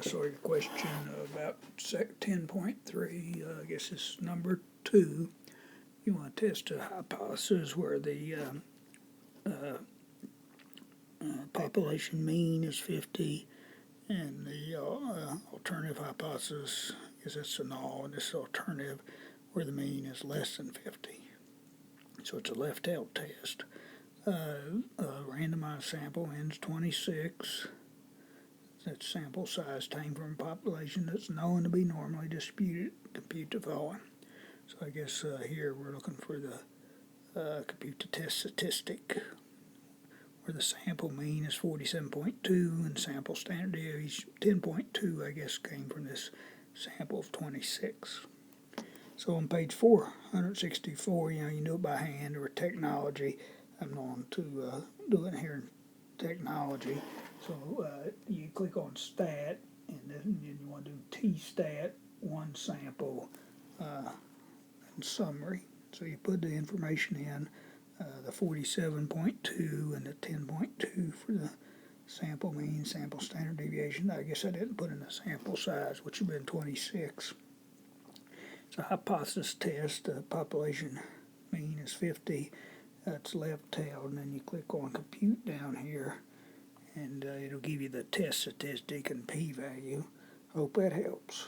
Sorry, question about 10.3, I guess it's number 2. You want to test a hypothesis where the population mean is 50, and the alternative hypothesis is it's a null, and this is alternative where the mean is less than 50. So it's a left-out test. Randomized sample ends 26. That sample size taken from a population that's known to be normally distributed. Compute the following. So I guess here we're looking for the compute the test statistic, where the sample mean is 47.2 and sample standard deviation 10.2, I guess, came from this sample of 26. So on page 464, you can do it by hand or technology. I'm going to do it here in technology. So you click on stat, and then you want to do T-stat, one sample, and summary. So you put the information in, the 47.2 and the 10.2 for the sample mean, sample standard deviation. I guess I didn't put in the sample size, which would have been 26. It's a hypothesis test. The population mean is 50. That's left-tailed, and then you click on compute down here, and it'll give you the test statistic and p-value. Hope that helps.